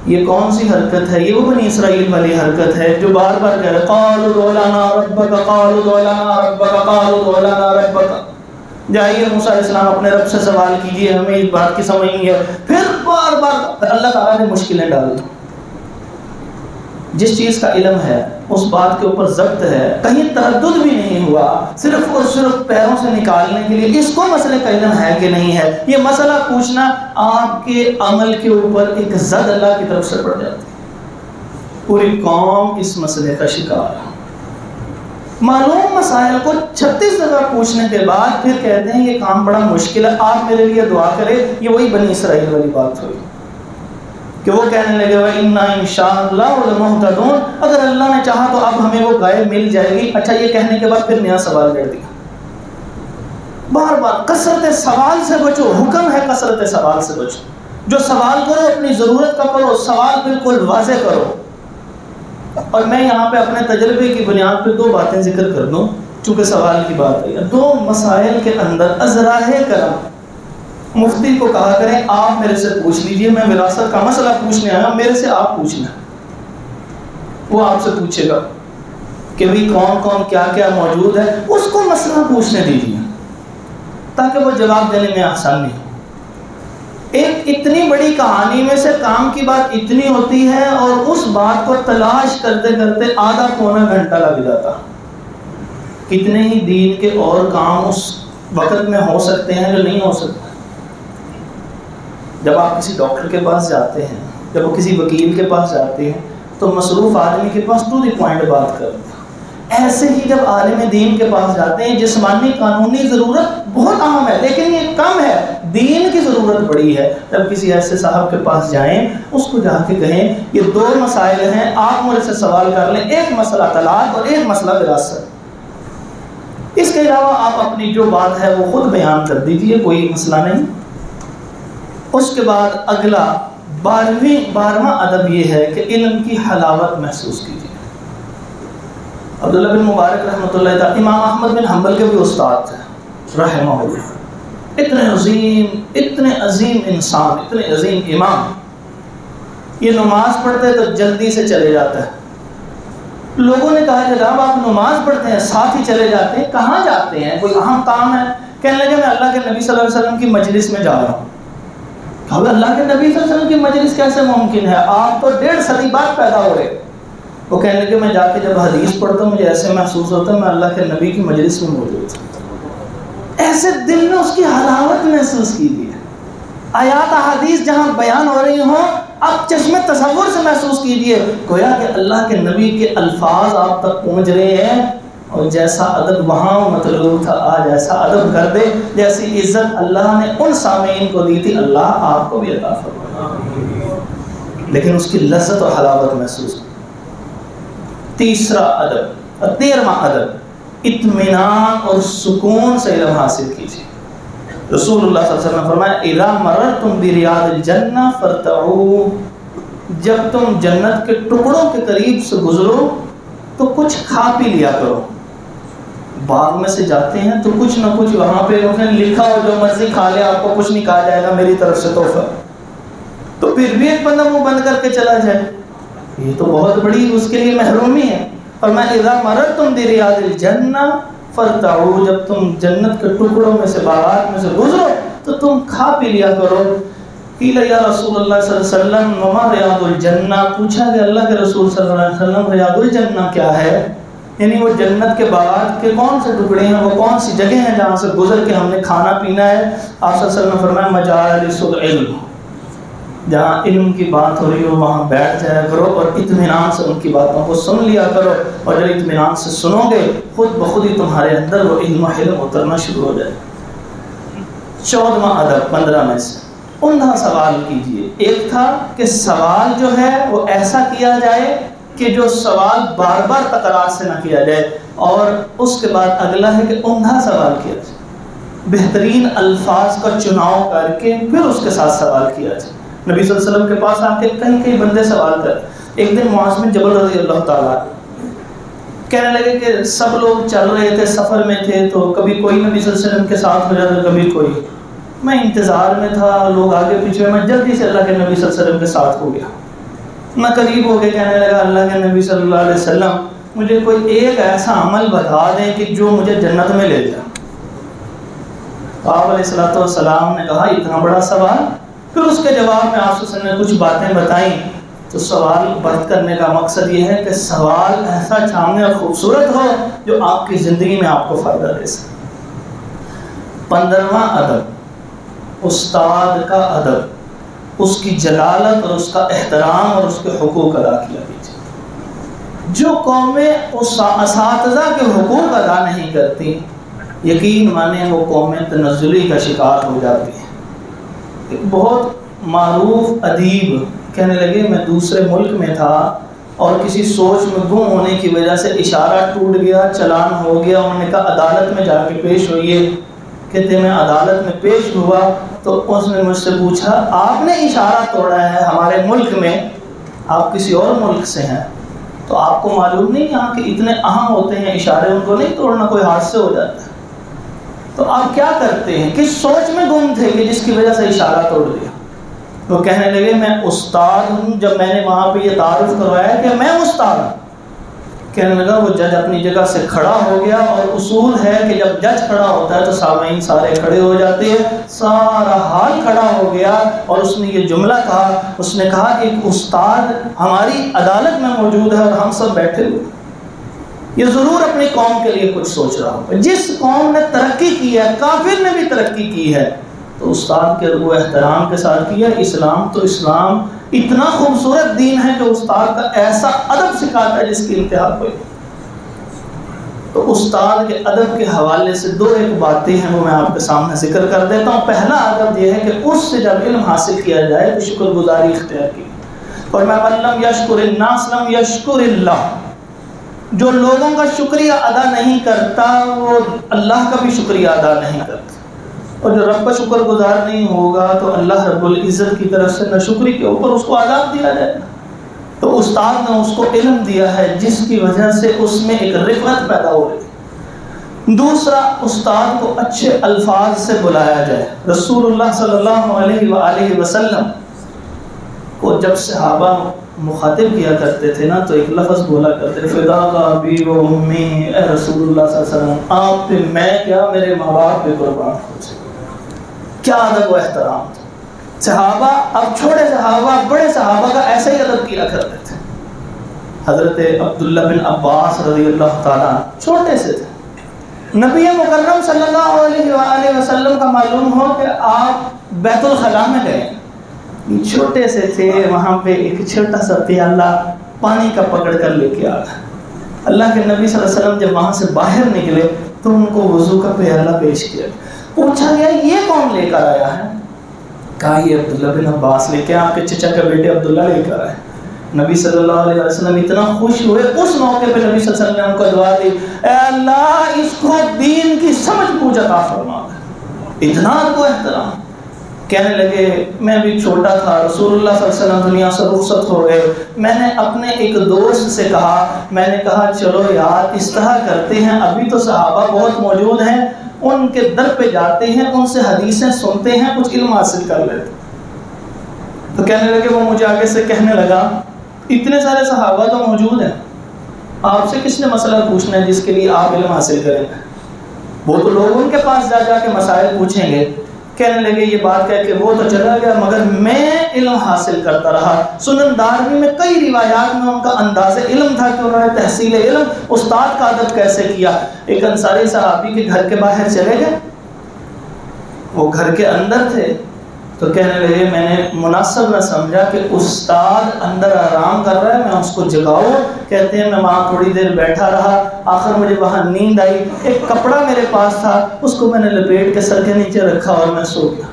یہ کون سی حرکت ہے؟ یہ وہ بنی اسرائیل والی حرکت ہے جو بار بار کہہ رہے قالوا ادع لنا ربک قالوا ادع لنا ربک قالوا ادع لنا ربک۔ جائیے موسیٰ علیہ السلام اپنے رب سے سوال کیجئے، ہمیں اس بات کی سمجھ نہیں ہے۔ پھر بار بار اللہ تعالیٰ نے مشکلیں ڈال دی۔ جس چیز کا علم ہے اس بات کے اوپر ضبط ہے، کہیں تردد بھی نہیں ہوا، صرف اور صرف پیروں سے نکالنے کے لیے اس کو مسئلے کا علم ہے کہ نہیں ہے، یہ مسئلہ پوچھنا آپ کے عمل کے اوپر ایک زد اللہ کی طرف سے پڑ جاتی ہے۔ پوری قوم اس مسئلے کا شکار ہے۔ معلوم مسائل کو 36 دفعہ پوچھنے کے بعد پھر کہتے ہیں یہ کام بڑا مشکل ہے، آپ میرے لیے دعا کریں۔ یہ وہی بنی اسرائیل والی بات ہوئی کہ وہ کہنے لگے وَإِنَّا إِن شَاءَ اللَّهُ لَمُهْتَدُونَ، اگر اللہ نے چاہا تو اب ہمیں وہ گائے مل جائے گی۔ اچھا یہ کہنے کے بعد پھر نیا سوال کر دیا، بار بار کثرت سوال سے بچو، حکم ہے کثرت سوال سے بچو۔ جو سوال کرو اپنی ضرورت کا کرو، سوال بالکل واضح کرو۔ اور میں یہاں پہ اپنے تجربے کی بنیاد پہ 2 باتیں ذکر کر دوں چونکہ سوال کی بات ہے۔ 2 مسائل کے اندر ازراہ کرم مفتی کو کہا کریں آپ میرے سے پوچھ لیجئے، میں وراثت کا مسئلہ پوچھنے آیا، میرے سے آپ پوچھنا، وہ آپ سے پوچھے گا کہ بھئی کون کون کیا کیا موجود ہے، اس کو مسئلہ پوچھنے دیجئے تاکہ وہ جواب دینے میں آسانی ہو۔ ایک اتنی بڑی کہانی میں سے کام کی بات اتنی ہوتی ہے اور اس بات کو تلاش کرتے کرتے آدھا پونا گھنٹہ لگ جاتا. کتنے ہی دین کے اور کام اس وقت میں ہو سکتے ہیں جو نہیں ہو سکتے. جب آپ کسی ڈاکٹر کے پاس جاتے ہیں, جب وہ کسی وکیل کے پاس جاتے ہیں تو مصروف آدمی کے پاس ٹو دی پوائنٹ بات کرتے ہیں. ایسے ہی جب عالم دین کے پاس جاتے ہیں, جسمانی قانونی ضرورت بہت اہم ہے لیکن یہ کم ہے, دین کی ضرورت بڑی ہے. جب کسی ایسے صاحب کے پاس جائیں, اس کو جا کے کہیں یہ دو مسائل ہیں, آپ مجھ سے سوال کر لیں, ایک مسئلہ طلاق اور ایک مسئلہ وراثت. اس کے علاوہ آپ اپنی جو بات ہے وہ خود بیان کر دیجئے, کوئی مسئلہ نہیں. اس کے بعد اگلا 12واں ادب یہ ہے کہ علم کی حلاوت محسوس کیجیے. عبداللہ بن مبارک رحمۃ اللہ تعالی امام احمد بن حنبل کے بھی استاد تھے رحمہ اللہ. اتنے عظیم انسان, اتنے عظیم امام. یہ نماز پڑھتے تو جلدی سے چلے جاتا ہے. لوگوں نے کہا جناب آپ نماز پڑھتے ہیں ساتھ ہی چلے جاتے ہیں, کہاں جاتے ہیں, کوئی اہم کام ہے؟ کہنے لگے میں اللہ کے نبی صلی اللہ علیہ وسلم کی مجلس میں جا رہا ہوں. کہا اللہ کے نبی صلی اللہ علیہ وسلم کی مجلس کیسے ممکن ہے, آپ تو 1.5 صدی بعد پیدا ہو رہے. وہ کہنے لگے میں جا کے جب حدیث پڑھتا ہوں مجھے ایسے محسوس ہوتا ہے میں اللہ کے نبی کی مجلس میں موجود ہوں. ایسے دل میں اس کی حلاوت محسوس کیجیے. آیات احادیث جہاں بیان ہو رہی ہوں آپ چشمے تصور سے محسوس کیجیے گویا کہ اللہ کے نبی کے الفاظ آپ تک پہنچ رہے ہیں, اور جیسا ادب وہاں مطلوب تھا آج ایسا ادب کر دے. جیسی عزت اللہ نے ان سامعین کو دی تھی اللہ آپ کو بھی عطا فرمائے, لیکن اس کی لذت اور حلاوت محسوس کی. تیسرا ادب, 13واں ادب, اطمینان اور سکون سے علم حاصل کیجیے. رسول اللہ صلی اللہ علیہ وسلم نے فرمایا اذا مررتم بریاض الجنہ فرتعوا, جب تم جنت کے ٹکڑوں کے قریب سے گزرو تو کچھ کھا پی لیا کرو. باغ میں سے جاتے ہیں تو کچھ نہ کچھ وہاں پہ لکھا ہو جو مرضی کھا لے, آپ کو کچھ نہیں کہا جائے گا میری طرف سے تحفہ. تو پھر بھی ایک بندہ منہ بند کر کے چلا جائے, یہ تو بہت بڑی اس کے لیے محرومی ہے. اور میں اذا مررتم بریاض الجنہ فرتعوا, جب تم جنت کے ٹکڑوں میں سے باغات میں سے گزرو تو تم کھا پی لیا کرو. قیل یا رسول اللہ صلی اللہ علیہ وسلم وما ریاض الجنہ, پوچھا کہ اللہ کے رسول صلی اللہ علیہ وسلم ریاض الجنہ کیا ہے, یعنی وہ جنت کے باغات کے کون سے ٹکڑے ہیں, وہ کون سی جگہ ہیں جہاں سے گزر کے ہم نے کھانا پینا ہے. آپ صلی اللہ علیہ وسلم نے فرمایا مجالس العلم, جہاں علم کی بات ہو رہی ہو وہاں بیٹھ جایا کرو اور اطمینان سے ان کی باتوں کو سن لیا کرو, اور جب اطمینان سے سنو گے خود بخود ہی تمہارے اندر وہ علم و حلم اترنا شروع ہو جائے. 14واں ادب 15 میں سے, عمدہ سوال کیجئے. ایک تھا کہ سوال جو ہے وہ ایسا کیا جائے کہ جو سوال بار بار تکرار سے نہ کیا جائے, اور اس کے بعد اگلا ہے کہ عمدہ سوال کیا جائے, بہترین الفاظ کا چناؤ کر کے پھر اس کے ساتھ سوال کیا جائے. نبی صلی اللہ علیہ وسلم کے پاس آ کے کئی بندے سوال کرتے. ایک دن معاذ بن جبل رضی اللہ تعالیٰ کہنے لگے کہ سب لوگ چل رہے تھے, سفر میں تھے, تو کبھی کوئی نبی صلی اللہ علیہ وسلم کے ساتھ ہو جاتا, کبھی کوئی. میں انتظار میں تھا, لوگ آگے پیچھے, میں جلدی سے اللہ کے نبی صلی اللہ علیہ وسلم کے ساتھ ہو گیا. میں قریب ہو کے کہنے لگا اللہ کے نبی صلی اللہ علیہ وسلم مجھے کوئی ایک ایسا عمل بتا دیں کہ جو مجھے جنت میں لے جائے. آپ علیہ السلام نے کہا اتنا بڑا سوال. پھر اس کے جواب میں آپ سے نے کچھ باتیں بتائیں. تو سوال برت کرنے کا مقصد یہ ہے کہ سوال ایسا چامنے اور خوبصورت ہو جو آپ کی زندگی میں آپ کو فائدہ دے سکے. 15واں ادب, استاد کا ادب, اس کی جلالت اور اس کا احترام اور اس کے حقوق ادا کیا کیجیے. جو قومیں اس اساتذہ کے حقوق ادا نہیں کرتی یقین مانیں وہ قومیں تنزلی کا شکار ہو جاتی ہیں. ایک بہت معروف ادیب کہنے لگے میں دوسرے ملک میں تھا اور کسی سوچ میں گم ہونے کی وجہ سے اشارہ ٹوٹ گیا, چلان ہو گیا. انہوں نے کہا عدالت میں جا کے پیش ہوئیے. کہتے میں عدالت میں پیش ہوا تو اس نے مجھ سے پوچھا آپ نے اشارہ توڑا ہے ہمارے ملک میں, آپ کسی اور ملک سے ہیں, تو آپ کو معلوم نہیں یہاں کے اتنے اہم ہوتے ہیں اشارے, ان کو نہیں توڑنا, کوئی حادثے ہو جاتا ہے. تو آپ کیا کرتے ہیں, کس سوچ میں گم تھے کہ جس کی وجہ سے اشارہ توڑ دیا. وہ کہنے لگے میں استاد ہوں. جب میں نے وہاں پہ یہ تعارف کروایا کہ میں استاد ہوں, کہنے لگا وہ جج اپنی جگہ سے کھڑا ہو گیا، اور اصول ہے کہ جب جج کھڑا ہوتا ہے تو سامعین سارے کھڑے ہو جاتے ہیں، سارا حال کھڑا ہو گیا، اور اس نے یہ جملہ کہا، اس نے کہا ایک استاد ہماری عدالت میں موجود ہے اور ہم سب بیٹھے ہوئے، یہ ضرور اپنی قوم کے لیے کچھ سوچ رہا ہوگا۔ جس قوم نے ترقی کی ہے، کافر نے بھی ترقی کی ہے، تو استاد کے وہ احترام کے ساتھ کیا۔ اسلام تو اسلام اتنا خوبصورت دین ہے کہ استاد کا ایسا ادب سکھاتا ہے جس کی انتہا کوئی۔ تو استاد کے ادب کے حوالے سے دو ایک باتیں ہیں وہ میں آپ کے سامنے ذکر کر دیتا ہوں۔ پہلا ادب یہ ہے کہ اس سے جب علم حاصل کیا جائے تو شکر گزاری اختیار کی، اور میں لم یشکر الناس لم یشکر اللہ، جو لوگوں کا شکریہ ادا نہیں کرتا وہ اللہ کا بھی شکریہ ادا نہیں کرتا، اور جو رب کا شکر گزار نہیں ہوگا تو اللہ رب العزت کی طرف سے ناشکری کے اوپر اس کو عذاب دیا جائے گا۔ تو استاد نے اس کو علم دیا ہے جس کی وجہ سے اس میں ایک رفعت پیدا ہو رہی۔ دوسرا، استاد کو اچھے الفاظ سے بلایا جائے۔ رسول اللہ صلی اللہ علیہ وآلہ وسلم کو جب صحابہ مخاطب کیا کرتے تھے نا تو ایک لفظ بولا کرتے تھے، فداک ابی و امی، اے رسول اللہ صلی اللہ علیہ وسلم آپ پہ میں کیا میرے ماں باپ پہ قربان ہو جائے۔ کیا ادب و احترام تھا۔ صحابہ، اب چھوٹے صحابہ بڑے صحابہ کا ایسا ہی ادب کیا کرتے تھے۔ حضرت عبداللہ بن عباس رضی اللہ تعالیٰ چھوٹے سے تھے، نبی مکرم صلی اللہ علیہ وآلہ وسلم کا معلوم ہو کہ آپ بیت الخلاء میں گئے، چھوٹے سے تھے، وہاں پہ ایک چھوٹا سا پیالہ پانی کا پکڑ کر لے کے آ گئے۔ اللہ کے نبی صلی اللہ علیہ وسلم جب وہاں سے باہر نکلے تو ان کو وضو کا پیالہ پیش کیا، پوچھا گیا یہ کون لے کر آیا ہے؟ کہا یہ عبداللہ بن عباس لے کے، آپ کے چچا کے بیٹے عبداللہ لے کر آئے۔ نبی صلی اللہ علیہ وسلم اتنا خوش ہوئے، اس موقع پہ نبی صلی اللہ علیہ وسلم نے ان کو دعا دی، اے اللہ اس کو دین کی سمجھ بوجھ عطا فرما دے۔ اتنا کو احترام۔ کہنے لگے میں بھی چھوٹا تھا، رسول اللہ صلی اللہ علیہ وسلم دنیا سے رخصت ہو گئے، میں نے اپنے ایک دوست سے کہا، میں نے کہا چلو یار اس طرح کرتے ہیں، ابھی تو صحابہ بہت موجود ہیں، ان کے در پہ جاتے ہیں، ان سے حدیثیں سنتے ہیں، کچھ علم حاصل کر لیتے۔ تو کہنے لگے، وہ مجھے آگے سے کہنے لگا اتنے سارے صحابہ تو موجود ہیں، آپ سے کس نے مسئلہ پوچھنا ہے جس کے لیے آپ علم حاصل کریں گے؟ وہ تو لوگ ان کے پاس جا جا کے مسائل پوچھیں گے۔ کہنے لگے یہ بات کہہ کہ وہ تو چلا گیا مگر میں علم حاصل کرتا رہا۔ سنن دارمی میں کئی روایات میں ان کا انداز علم تھا کہ انہوں نے تحصیل علم، استاد کا ادب کیسے کیا۔ ایک انصاری صحابی کے گھر کے باہر چلے گئے، وہ گھر کے اندر تھے، تو کہنے لگے میں نے مناسب نہ سمجھا کہ استاد اندر آرام کر رہا ہے، میں اس کو جگاؤں۔ کہتے ہیں میں وہاں تھوڑی دیر بیٹھا رہا، آخر مجھے وہاں نیند آئی، ایک کپڑا میرے پاس تھا، اس کو میں نے لپیٹ کے سر کے نیچے رکھا اور میں سو گیا۔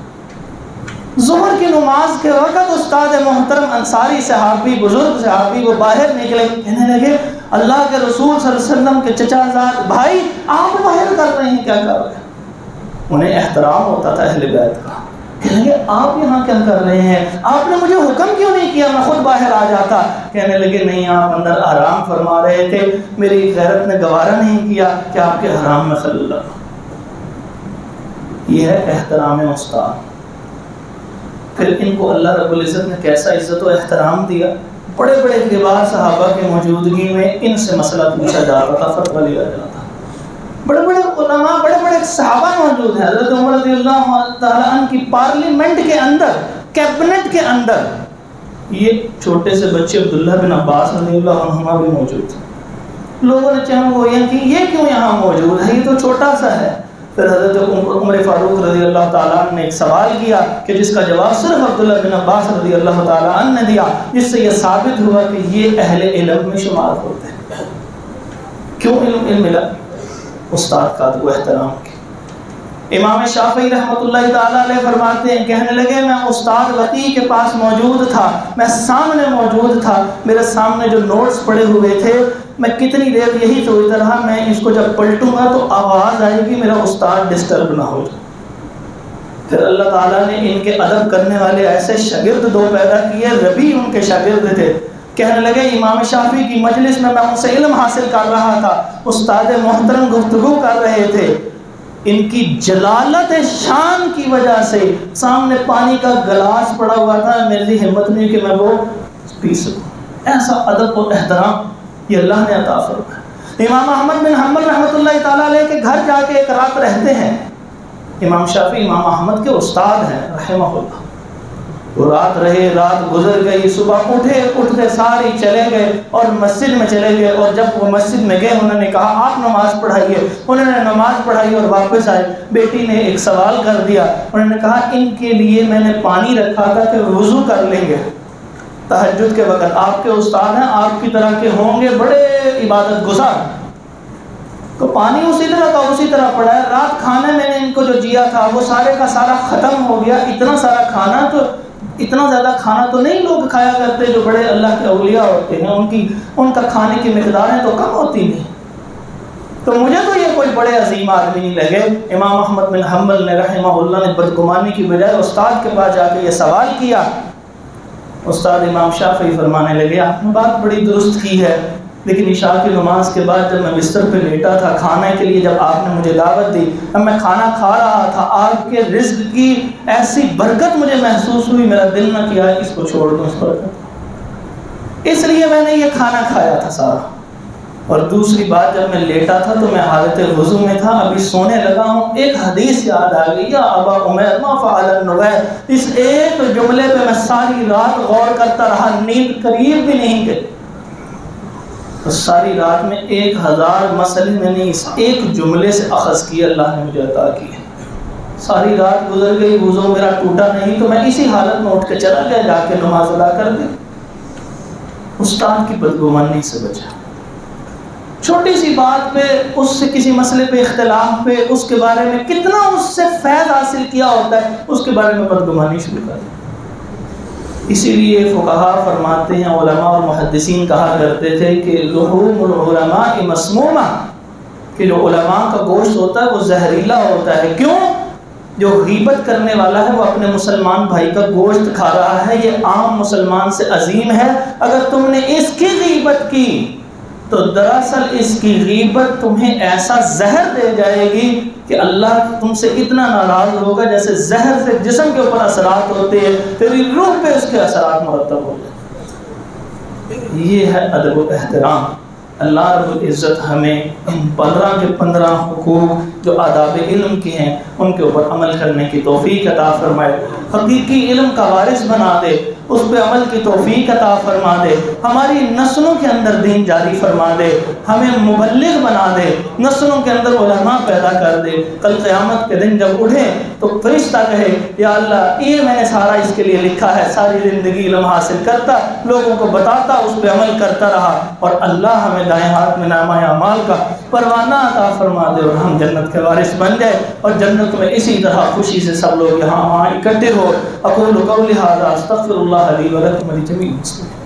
ظہر کی نماز کے وقت استاد محترم انصاری صحابی، بزرگ صحابی، وہ باہر نکلے، کہنے لگے اللہ کے رسول صلی اللہ علیہ وسلم کے چچا زاد بھائی آپ باہر کر رہے ہیں، کیا کر رہے ہیں؟ انہیں احترام ہوتا تھا اہل بیت کا۔ کہنے لگے آپ یہاں کیا کر رہے ہیں؟ آپ نے مجھے حکم کیوں نہیں کیا، میں خود باہر آ جاتا۔ کہنے لگے نہیں آپ اندر آرام فرما رہے تھے، میری غیرت نے گوارا نہیں کیا کہ آپ کے حرام میں خلل لگا۔ یہ ہے احترام استاد۔ پھر ان کو اللہ رب العزت نے کیسا عزت و احترام دیا، بڑے بڑے کبار صحابہ کی موجودگی میں ان سے مسئلہ پوچھا جاتا تھا، فتویٰ لیا جاتا تھا۔ بڑے بڑے علماء، بڑے بڑے صحابہ موجود ہیں۔ حضرت عمر رضی اللہ تعالیٰ عنہ کی پارلیمنٹ کے اندر، کیبنٹ کے اندر، یہ چھوٹے سے بچے عبداللہ بن عباس رضی اللہ عنہما بھی موجود ہیں۔ لوگوں نے چاہا گویا کہ یہ کیوں یہاں موجود ہے، یہ تو چھوٹا سا ہے۔ پھر حضرت عمر فاروق رضی اللہ تعالیٰ عنہ نے ایک سوال کیا کہ جس کا جواب صرف عبداللہ بن عباس رضی اللہ تعالیٰ عنہ نے دیا، جس سے یہ ثابت ہوا کہ یہ اہل علم میں شمار ہوتے ہیں۔ کیوں علم ملا؟ استاد کا ادب و احترام کی۔ امام شافعی رحمۃ اللہ تعالیٰ علیہ فرماتے ہیں، کہنے لگے میں استاد وقی کے پاس موجود تھا، میں سامنے موجود تھا، میرے سامنے جو نوٹس پڑے ہوئے تھے، میں کتنی دیر یہی سوچتا رہا میں اس کو جب پلٹوں گا تو آواز آئے گی میرا استاد ڈسٹرب نہ ہو جائے۔ پھر اللہ تعالیٰ نے ان کے ادب کرنے والے ایسے شاگرد دو پیدا کیے، ربی ان کے شاگرد تھے۔ کہنے لگے امام شافعی کی مجلس میں ان سے علم حاصل کر رہا تھا، استاد محترم گفتگو کر رہے تھے، ان کی جلالت شان کی وجہ سے سامنے پانی کا گلاس پڑا ہوا تھا، میری ہمت نہیں کہ میں وہ پی سکوں۔ ایسا ادب و احترام یہ اللہ نے عطا فرمایا۔ امام احمد بن حنبل رحمۃ اللہ تعالیٰ علیہ کے گھر جا کے ایک رات رہتے ہیں۔ امام شافعی امام احمد کے استاد ہیں رحمہ اللہ۔ وہ رات رہے، رات گزر گئی، صبح اٹھتے سارے چلے گئے اور مسجد میں چلے گئے، اور جب وہ مسجد میں گئے انہوں نے کہا آپ نماز پڑھائیے۔ انہوں نے نماز پڑھائی اور واپس آئے۔ بیٹی نے ایک سوال کر دیا، انہوں نے کہا ان کے لیے میں نے پانی رکھا تھا کہ وضو کر لیں گے تہجد کے وقت، آپ کے استاد ہیں، آپ کی طرح کے ہوں گے بڑے عبادت گزار، تو پانی اسی طرح کا اسی طرح پڑا ہے۔ رات کھانے میں نے ان کو جو جیا تھا وہ سارے کا سارا ختم ہو گیا۔ اتنا سارا کھانا، تو اتنا زیادہ کھانا تو نہیں لوگ کھایا کرتے جو بڑے اللہ کے اولیاء ہوتے ہیں، ان کا کھانے کی مقداریں تو کم ہوتی نہیں، تو مجھے تو یہ کوئی بڑے عظیم آدمی نہیں لگے۔ امام احمد بن حنبل نے رحمہ اللہ نے بدگمانی کی بجائے استاد کے پاس جا کے یہ سوال کیا۔ استاد امام شافعی فرمانے لگے آپ نے بات بڑی درست کی ہے، لیکن عشاء کی نماز کے بعد جب میں بستر پہ لیٹا تھا کھانے کے لیے، جب آپ نے مجھے دعوت دی، اب میں کھانا کھا رہا تھا، آپ کے رزق کی ایسی برکت مجھے محسوس ہوئی، میرا دل نہ کیا اس کو چھوڑ دوں اس برکت، اس لیے میں نے یہ کھانا کھایا تھا سارا۔ اور دوسری بات، جب میں لیٹا تھا تو میں حالت وضو میں تھا، ابھی سونے لگا ہوں، ایک حدیث یاد آ گئی، یا ابا عمیر ما فعل النغیر، اس ایک جملے پہ میں ساری رات غور کرتا رہا، نیند قریب بھی نہیں گئی۔ تو ساری رات میں 1000 مسئلے میں نے اس ایک جملے سے اخذ کیا، اللہ نے مجھے عطا کی ہے۔ ساری رات گزر گئی، وضو میرا ٹوٹا نہیں، تو میں اسی حالت میں اٹھ کے چلا گیا، جا کے نماز ادا کر دی۔ استاد کی بدگمانی سے بچا۔ چھوٹی سی بات پہ، اس سے کسی مسئلے پہ اختلاف پہ، اس کے بارے میں کتنا اس سے فیض حاصل کیا ہوتا ہے، اس کے بارے میں بدگمانی شروع کر دی۔ اسی لیے فقہا فرماتے ہیں، علماء اور محدثین کہا کرتے تھے کہ لحوم العلماء مسمومہ، کہ جو علماء کا گوشت ہوتا ہے وہ زہریلا ہوتا ہے۔ کیوں؟ جو غیبت کرنے والا ہے وہ اپنے مسلمان بھائی کا گوشت کھا رہا ہے، یہ عام مسلمان سے عظیم ہے۔ اگر تم نے اس کی غیبت کی تو دراصل اس کی غیبت تمہیں ایسا زہر دے جائے گی کہ اللہ تم سے اتنا ناراض ہوگا جیسے زہر سے جسم کے اوپر اثرات ہوتے ہیں، تیری روح پہ اس کے اثرات مرتب ہو جائے۔ یہ ہے ادب و احترام۔ اللہ رب العزت ہمیں ان 15 کے 15 حقوق جو آداب علم کے ہیں ان کے اوپر عمل کرنے کی توفیق عطا فرمائے، حقیقی علم کا وارث بنا دے، اس پہ عمل کی توفیق عطا فرما دے، ہماری نسلوں کے اندر دین جاری فرما دے، ہمیں مبلغ بنا دے، نسلوں کے اندر علماء پیدا کر دے۔ کل قیامت کے دن جب اٹھیں تو فرشتہ کہے یا اللہ یہ میں نے سارا اس کے لیے لکھا ہے، ساری زندگی علم حاصل کرتا، لوگوں کو بتاتا، اس پہ عمل کرتا رہا، اور اللہ ہمیں دائیں ہاتھ میں نامہ اعمال کا پروانہ عطا فرما دے اور ہم جنت کے وارث بن جائے، اور جنت میں اسی طرح خوشی سے سب لوگ یہاں وہاں اکٹھے ہو۔ اقول قولی ھذا استغفر اللہ لی ولکم ولجمیع المسلمین۔